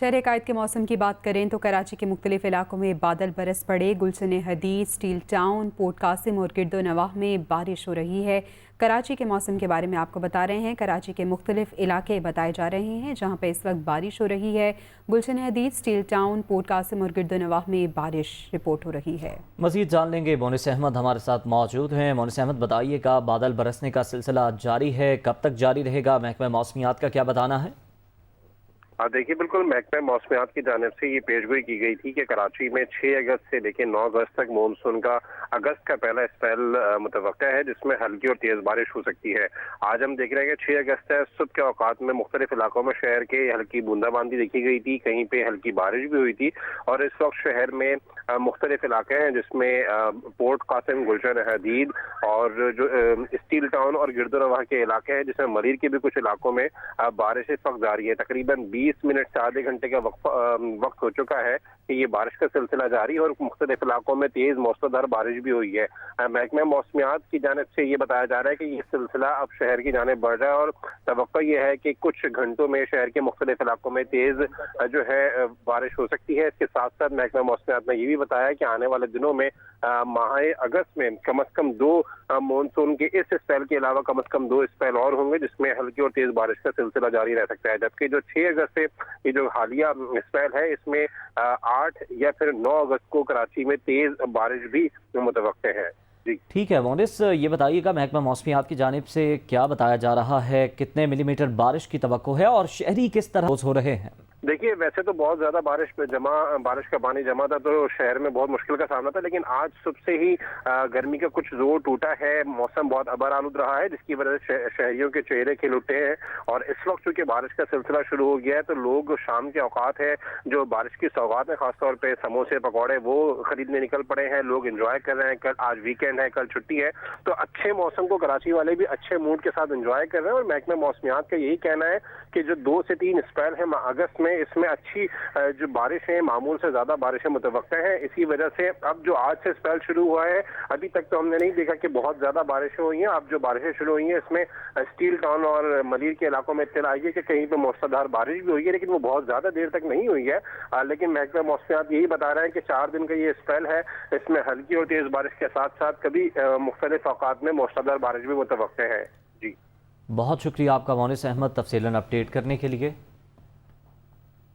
शहर कायद के मौसम की बात करें तो कराची के मुख्तलिफ इलाकों में बादल बरस पड़े। गुलशन हदीद, स्टील टाउन, पोर्ट कासिम और गिरदो नवाह में बारिश हो रही है। कराची के मौसम के बारे में आपको बता रहे हैं। कराची के मुख्तलिफ इलाके बताए जा रहे हैं जहाँ पे इस वक्त बारिश हो रही है। गुलशन हदीद, स्टील टाउन, पोर्ट कासिम और गिरदो नवाह में बारिश रिपोर्ट हो रही है। मज़ीद जान लेंगे। मोनिस अहमद हमारे साथ मौजूद हैं। मोनिस अहमद, बताइएगा, बादल बरसने का सिलसिला जारी है, कब तक जारी रहेगा? महकमा मौसमियात का क्या बताना है? देखिए, बिल्कुल महकमा मौसमियात की जानिब से ये पेशगोई की गई थी कि कराची में 6 अगस्त से लेकर 9 अगस्त तक मानसून का अगस्त का पहला स्पेल मुतवक्का है, जिसमें हल्की और तेज बारिश हो सकती है। आज हम देख रहे हैं कि 6 अगस्त है, सुबह के औकात में मुख्तलिफ इलाकों में शहर के हल्की बूंदाबांदी देखी गई थी, कहीं पे हल्की बारिश भी हुई थी। और इस वक्त शहर में मुख्तलिफ इलाके हैं जिसमें पोर्ट कासिम, गुलशन हदीद और जो स्टील टाउन और गिरदो नवाह के इलाके हैं, जिसमें मरीर के भी कुछ इलाकों में बारिश इस वक्त जारी है। तकरीबन 20 मिनट से आधे घंटे का वक्त हो चुका है कि ये बारिश का सिलसिला जारी है और मुख्तलिफ इलाकों में तेज मौसलाधार बारिश भी हुई है। महकमा मौसमियात की जानिब से ये बताया जा रहा है कि ये सिलसिला अब शहर की जानिब बढ़ रहा है और तवक्को ये है कि कुछ घंटों में शहर के मुख्तलिफ इलाकों में तेज जो है बारिश हो सकती है। इसके साथ साथ महकमा मौसमियात ने ये भी बताया कि आने वाले दिनों में माह अगस्त में कम से कम 2 मानसून के इस स्पेल के अलावा कम से कम 2 स्पेल और होंगे जिसमें हल्की और तेज बारिश का सिलसिला जारी रह सकता है। जबकि जो 6 अगस्त से ये जो हालिया स्पेल है, इसमें 8 या फिर 9 अगस्त को कराची में तेज बारिश भी मुतवक्के है। जी ठीक है मोनिस, ये बताइएगा, महकमा मौसमियात की जानिब से क्या बताया जा रहा है? कितने मिलीमीटर बारिश की तवक्को है और शहरी किस तरह हो रहे हैं? देखिए, वैसे तो बहुत ज्यादा बारिश का पानी जमा था तो शहर में बहुत मुश्किल का सामना था, लेकिन आज सुबह से ही गर्मी का कुछ जोर टूटा है। मौसम बहुत अबर आलूद रहा है, जिसकी वजह से शहरियों के चेहरे खिल उठे हैं। और इस वक्त चूंकि बारिश का सिलसिला शुरू हो गया है तो लोग शाम के औकात है जो बारिश की सौगात है, खासतौर पे समोसे पकौड़े, वो खरीदने निकल पड़े हैं। लोग एंजॉय कर रहे हैं। कल आज वीकेंड है, कल छुट्टी है, तो अच्छे मौसम को कराची वाले भी अच्छे मूड के साथ एंजॉय कर रहे हैं। और महकमा मौसमियात का यही कहना है कि जो 2 से 3 स्पेल है अगस्त में, इसमें अच्छी जो बारिश है, मामूल से ज्यादा बारिशें मुतवक्का है। इसी वजह से अब जो आज से स्पेल शुरू हुआ है, अभी तक तो हमने नहीं देखा कि बहुत ज्यादा बारिशें हुई हैं। अब जो बारिशें शुरू हुई हैं, इसमें स्टील टाउन और मलीर के इलाकों में इत्तला आई है कि कहीं पे मूसलाधार बारिश भी हुई है, लेकिन वो बहुत ज्यादा देर तक नहीं हुई है। लेकिन महकमा मौसमियात यही बता रहे हैं कि 4 दिन का ये स्पेल है, इसमें हल्की और तेज बारिश के साथ साथ कभी मुख्तलिफ औकात में मूसलाधार बारिश भी मुतवक्का है। जी बहुत शुक्रिया आपका मोनिस अहमद, तफसीलन अपडेट करने के लिए।